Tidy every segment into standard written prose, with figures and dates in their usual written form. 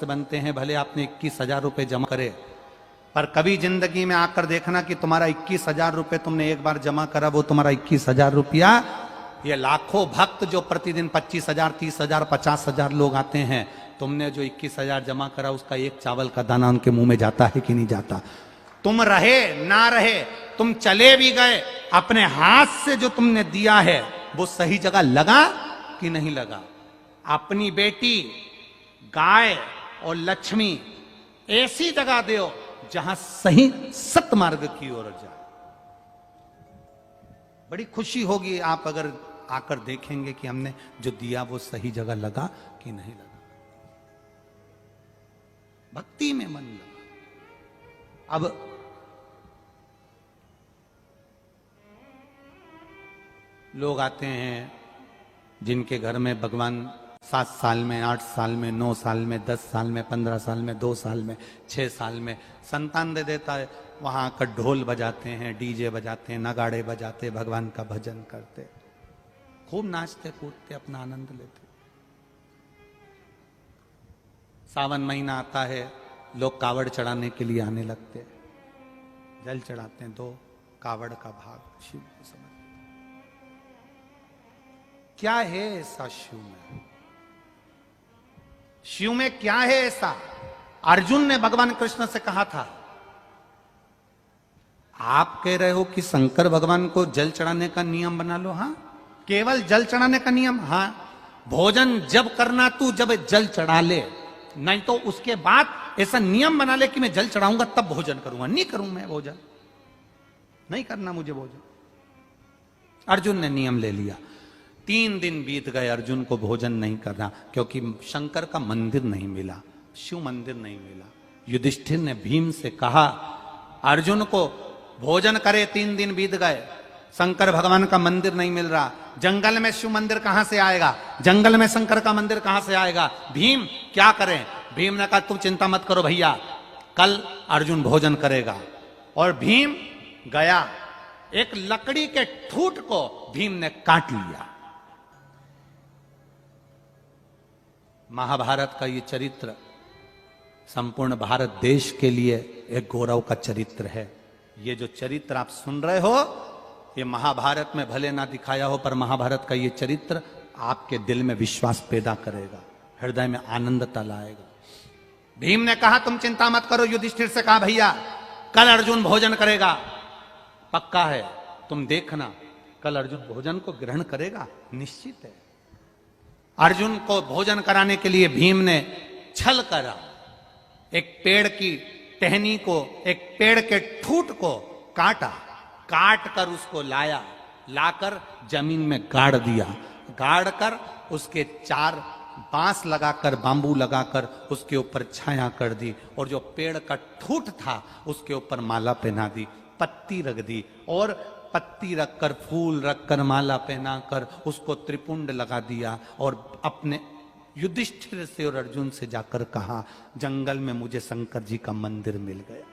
सदस्य बनते हैं, भले आपने 21,000 रुपये जमा करे, पर कभी जिंदगी में आकर देखना कि तुम्हारा 21,000 रुपये तुमने एक बार जमा करा, वो तुम्हारा 21,000 रुपया, ये लाखों भक्त जो प्रतिदिन 25,000, 30,000, 50,000 लोग आते हैं, तुमने जो 21,000 जमा करा उसका एक चावल का दाना उनके मुंह में जाता है कि नहीं जाता? तुम रहे ना रहे, तुम चले भी गए, अपने हाथ से जो तुमने दिया है वो सही जगह लगा कि नहीं लगा? अपनी बेटी, गाय और लक्ष्मी ऐसी जगह दो जहां सही सतमार्ग की ओर जाए। बड़ी खुशी होगी आप अगर आकर देखेंगे कि हमने जो दिया वो सही जगह लगा कि नहीं लगा, भक्ति में मन लगा। अब लोग आते हैं जिनके घर में भगवान 7 साल में, 8 साल में, 9 साल में, 10 साल में, 15 साल में, 2 साल में, 6 साल में संतान दे देता है, वहां आकर ढोल बजाते हैं, डीजे बजाते हैं, नगाड़े बजाते, भगवान का भजन करते, खूब नाचते कूदते, अपना आनंद लेते। सावन महीना आता है, लोग कावड़ चढ़ाने के लिए आने लगते हैं, जल चढ़ाते हैं, 2 कावड़ का भाग शिव को समझ। क्या है ऐसा शिव में? शिव में क्या है ऐसा? अर्जुन ने भगवान कृष्ण से कहा था, आप कह रहे हो कि शंकर भगवान को जल चढ़ाने का नियम बना लो। हाँ, केवल जल चढ़ाने का नियम? हाँ, भोजन जब करना तू जब जल चढ़ा ले, नहीं तो उसके बाद ऐसा नियम बना ले कि मैं जल चढ़ाऊंगा तब भोजन करूंगा। नहीं करूं मैं भोजन, नहीं करना मुझे भोजन। अर्जुन ने नियम ले लिया। 3 दिन बीत गए, अर्जुन को भोजन नहीं करना, क्योंकि शंकर का मंदिर नहीं मिला, शिव मंदिर नहीं मिला। युधिष्ठिर ने भीम से कहा अर्जुन को भोजन करे, 3 दिन बीत गए, शंकर भगवान का मंदिर नहीं मिल रहा, जंगल में शिव मंदिर कहां से आएगा, जंगल में शंकर का मंदिर कहां से आएगा? भीम क्या करें? भीम ने कहा तुम चिंता मत करो भैया, कल अर्जुन भोजन करेगा। और भीम गया, एक लकड़ी के ठूठ को भीम ने काट लिया। महाभारत का ये चरित्र संपूर्ण भारत देश के लिए एक गौरव का चरित्र है। ये जो चरित्र आप सुन रहे हो, ये महाभारत में भले ना दिखाया हो, पर महाभारत का ये चरित्र आपके दिल में विश्वास पैदा करेगा, हृदय में आनंदता लाएगा। भीम ने कहा तुम चिंता मत करो। युधिष्ठिर से कहा भैया कल अर्जुन भोजन करेगा, पक्का है, तुम देखना कल अर्जुन भोजन को ग्रहण करेगा, निश्चित है। अर्जुन को भोजन कराने के लिए भीम ने छल करा, एक पेड़ की टहनी को, एक पेड़ के ठूठ को काटा, काट कर उसको लाया, लाकर जमीन में गाड़ दिया, गाड़ कर उसके 4 बांस लगाकर, बांबू लगाकर उसके ऊपर छाया कर दी, और जो पेड़ का ठूठ था उसके ऊपर माला पहना दी, पत्ती रख दी, और पत्ती रखकर, फूल रखकर, माला पहनाकर उसको त्रिपुंड लगा दिया, और अपने युधिष्ठिर से और अर्जुन से जाकर कहा जंगल में मुझे शंकर जी का मंदिर मिल गया।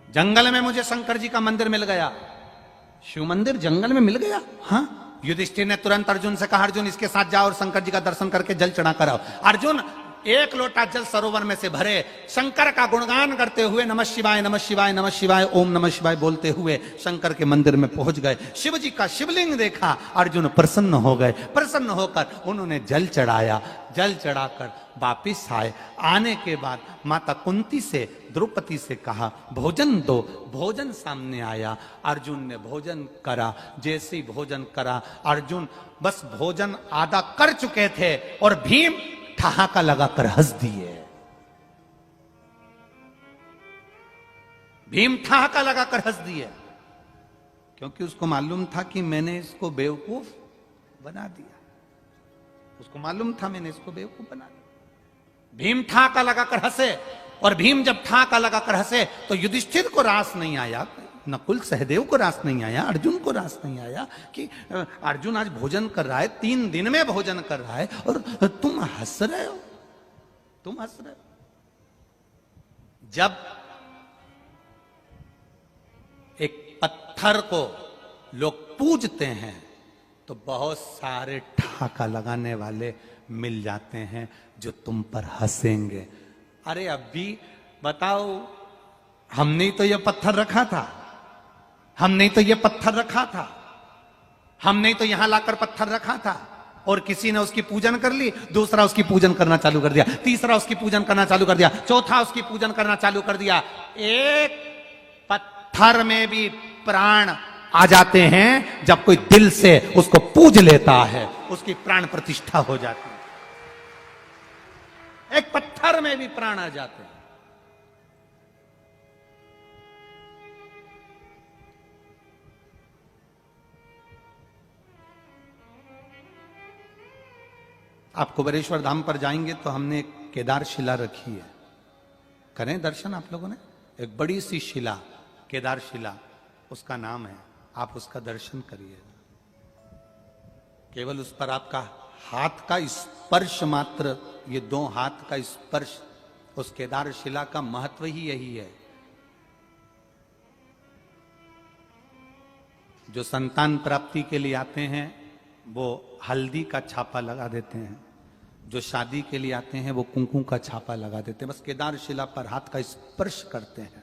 जंगल में मुझे शंकर जी का मंदिर मिल गया। शिव मंदिर जंगल में मिल गया? हाँ। युधिष्ठिर ने तुरंत अर्जुन से कहा अर्जुन इसके साथ जाओ और शंकर जी का दर्शन करके जल चढ़ा कर आओ। अर्जुन 1 लोटा जल सरोवर में से भरे, शंकर का गुणगान करते हुए नमः शिवाय नमः शिवाय नमः शिवाय ओम नमः शिवाय बोलते हुए शंकर के मंदिर में पहुंच गए। शिव जी का शिवलिंग देखा, अर्जुन प्रसन्न हो गए। प्रसन्न होकर उन्होंने जल चढ़ाया, जल चढ़ाकर वापिस आए। आने के बाद माता कुंती से, द्रौपदी से कहा भोजन दो। भोजन सामने आया, अर्जुन ने भोजन करा। जैसे ही भोजन करा, अर्जुन बस भोजन आधा कर चुके थे और भीम ठहाका लगाकर हंस दिए। भीम ठहाका लगाकर हंस दिए, क्योंकि उसको मालूम था कि मैंने इसको बेवकूफ बना दिया। उसको मालूम था मैंने इसको बेवकूफ बना दिया। भीम ठहाका लगाकर हंसे, और भीम जब ठहाका लगाकर हंसे तो युधिष्ठिर को रास नहीं आया, नकुल सहदेव को रास नहीं आया, अर्जुन को रास नहीं आया कि अर्जुन आज भोजन कर रहा है, 3 दिन में भोजन कर रहा है, और तुम हंस रहे हो, तुम हंस रहे हो। जब एक पत्थर को लोग पूजते हैं तो बहुत सारे ठाका लगाने वाले मिल जाते हैं जो तुम पर हंसेंगे। अरे अभी बताओ, हमने तो ये पत्थर रखा था, हमने तो ये पत्थर रखा था, हमने तो यहां लाकर पत्थर रखा था, और किसी ने उसकी पूजन कर ली, दूसरा उसकी पूजन करना चालू कर दिया, तीसरा उसकी पूजन करना चालू कर दिया, चौथा उसकी पूजन करना चालू कर दिया। एक पत्थर में भी प्राण आ जाते हैं जब कोई दिल से उसको पूज लेता है, उसकी प्राण प्रतिष्ठा हो जाती है। एक पत्थर में भी प्राण आ जाते हैं। आप कुबेरेश्वर धाम पर जाएंगे तो हमने एक केदार शिला रखी है, करें दर्शन आप लोगों ने। एक बड़ी सी शिला, केदार शिला उसका नाम है, आप उसका दर्शन करिए। केवल उस पर आपका हाथ का स्पर्श मात्र, ये 2 हाथ का स्पर्श, उस केदार शिला का महत्व ही यही है। जो संतान प्राप्ति के लिए आते हैं वो हल्दी का छापा लगा देते हैं, जो शादी के लिए आते हैं वो कुंकू का छापा लगा देते हैं। बस केदार शिला पर हाथ का स्पर्श करते हैं,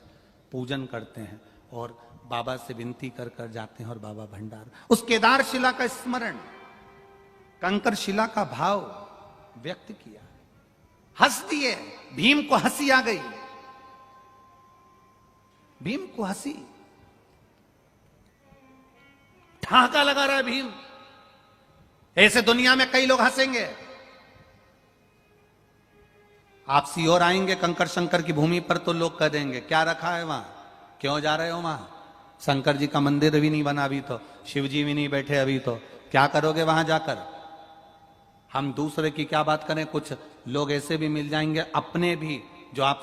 पूजन करते हैं और बाबा से विनती कर कर जाते हैं, और बाबा भंडार। उस केदार शिला का स्मरण, कंकर शिला का भाव व्यक्त किया, हंस दिए। भीम को हंसी आ गई, भीम को हंसी, ठहाका लगा रहा है भीम। ऐसे दुनिया में कई लोग हंसेंगे। आप सीहोर आएंगे कंकर शंकर की भूमि पर तो लोग कह देंगे क्या रखा है वहां, क्यों जा रहे हो वहां, शंकर जी का मंदिर भी नहीं बना अभी तो, शिव जी भी नहीं बैठे अभी तो, क्या करोगे वहां जाकर। हम दूसरे की क्या बात करें, कुछ लोग ऐसे भी मिल जाएंगे अपने भी, जो आप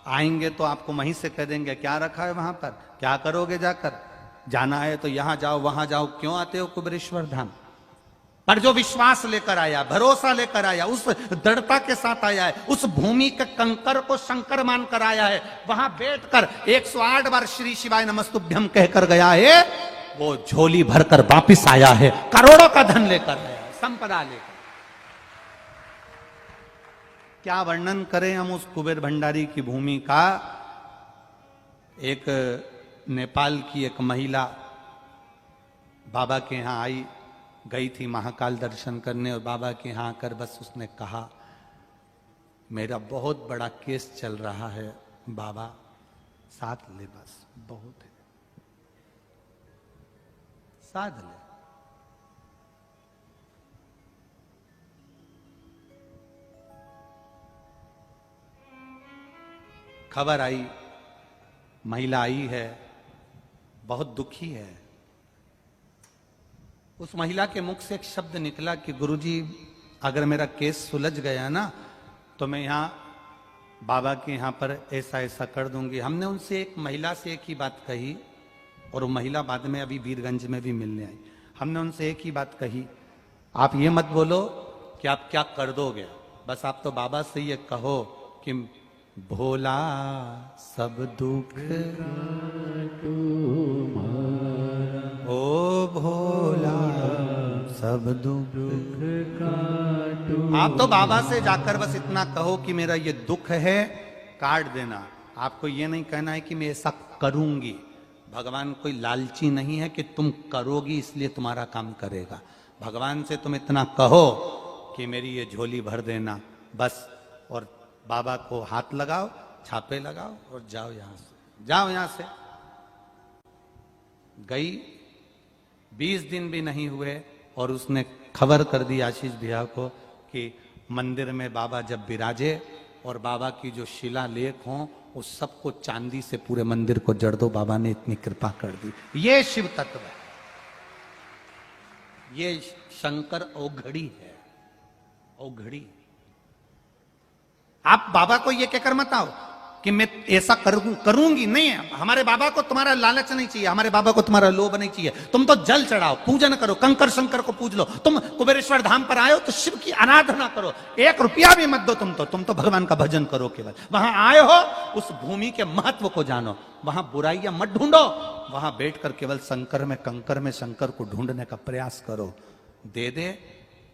आएंगे तो आपको वहीं से कह देंगे क्या रखा है वहां पर, क्या करोगे जाकर, जाना है तो यहां जाओ वहां जाओ, क्यों आते हो कुबेरेश्वर धाम। पर जो विश्वास लेकर आया, भरोसा लेकर आया, उस दृढ़ता के साथ आया है, उस भूमि के कंकर को शंकर मानकर आया है, वहां बैठकर 108 बार श्री शिवाय नमस्तुभ्यम कहकर गया है, वो झोली भरकर वापिस आया है, करोड़ों का धन लेकर आया है, संपदा लेकर। क्या वर्णन करें हम उस कुबेर भंडारी की भूमि का। एक नेपाल की एक महिला बाबा के यहां आई, गई थी महाकाल दर्शन करने, और बाबा के यहां आकर बस उसने कहा मेरा बहुत बड़ा केस चल रहा है बाबा, साथ ले, बस बहुत है, साथ ले। खबर आई, महिला आई है, बहुत दुखी है। उस महिला के मुख से एक शब्द निकला कि गुरुजी अगर मेरा केस सुलझ गया ना तो मैं यहाँ बाबा के यहाँ पर ऐसा ऐसा कर दूंगी। हमने उनसे, एक महिला से एक ही बात कही, और वो महिला बाद में अभी वीरगंज में भी मिलने आई। हमने उनसे एक ही बात कही, आप ये मत बोलो कि आप क्या कर दोगे, बस आप तो बाबा से ये कहो कि भोला सब दुख ओ भोला सब दुख आप तो बाबा से जाकर बस इतना कहो कि मेरा ये दुख है, काट देना। आपको ये नहीं कहना है कि मैं ऐसा करूंगी। भगवान कोई लालची नहीं है कि तुम करोगी इसलिए तुम्हारा काम करेगा। भगवान से तुम इतना कहो कि मेरी ये झोली भर देना बस, और बाबा को हाथ लगाओ, छापे लगाओ और जाओ यहां से, जाओ यहां से। गई, 20 दिन भी नहीं हुए और उसने खबर कर दी आशीष भैया को कि मंदिर में बाबा जब विराजे और बाबा की जो शिलालेख हों उस सबको चांदी से पूरे मंदिर को जड़ दो। बाबा ने इतनी कृपा कर दी। ये शिव तत्व है, ये शंकर औघड़ी है, औघड़ी। आप बाबा को ये कहकर मत आओ कि मैं ऐसा करूंगी, नहीं है। हमारे बाबा को तुम्हारा लालच नहीं चाहिए, हमारे बाबा को तुम्हारा लोभ नहीं चाहिए। तुम तो जल चढ़ाओ, पूजन करो, कंकर शंकर को पूज लो। तुम कुबेरेश्वर धाम पर आए हो तो शिव की आराधना करो, 1 रुपया भी मत दो। तुम तो भगवान का भजन करो केवल। वहां आए हो, उस भूमि के महत्व को जानो, वहां बुराइयां मत ढूंढो, वहां बैठकर केवल शंकर में, कंकर में शंकर को ढूंढने का प्रयास करो। दे दे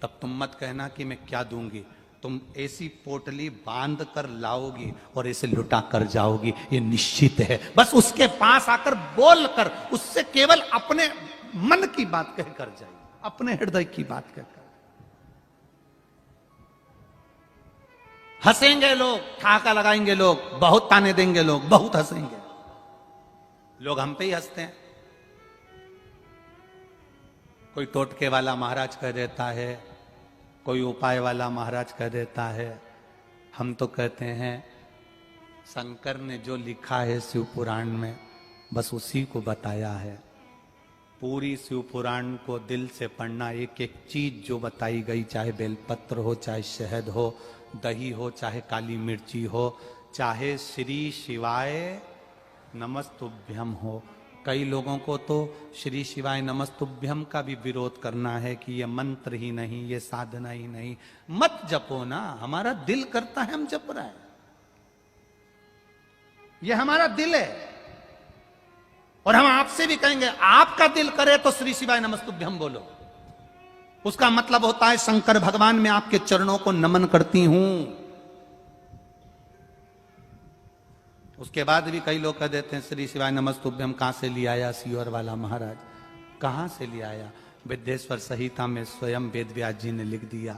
तब तुम मत कहना कि मैं क्या दूंगी, तुम ऐसी पोटली बांध कर लाओगी और ऐसे लुटा कर जाओगी, ये निश्चित है। बस उसके पास आकर बोल कर, उससे केवल अपने मन की बात कहकर जाइए, अपने हृदय की बात कहकर। हंसेंगे लोग, ठहाका लगाएंगे लोग, बहुत ताने देंगे लोग, बहुत हंसेंगे लोग, हम पे ही हंसते हैं। कोई टोटके वाला महाराज कह देता है, कोई उपाय वाला महाराज कह देता है। हम तो कहते हैं शंकर ने जो लिखा है शिव पुराण में बस उसी को बताया है। पूरी शिव पुराण को दिल से पढ़ना, एक एक चीज जो बताई गई, चाहे बेलपत्र हो, चाहे शहद हो, दही हो, चाहे काली मिर्ची हो, चाहे श्री शिवाय नमस्तुभ्यम हो। कई लोगों को तो श्री शिवाय नमस्तुभ्यम का भी विरोध करना है कि ये मंत्र ही नहीं, ये साधना ही नहीं। मत जपो ना, हमारा दिल करता है हम जप रहे हैं, ये हमारा दिल है। और हम आपसे भी कहेंगे आपका दिल करे तो श्री शिवाय नमस्तुभ्यम बोलो, उसका मतलब होता है शंकर भगवान मैं आपके चरणों को नमन करती हूं। उसके बाद भी कई लोग कह देते हैं श्री शिवाय नमस्तुभ्यम कहां से ले आया सीहोर वाला महाराज, कहां से ले आया? विद्येश्वर संहिता में स्वयं वेद व्यास जी ने लिख दिया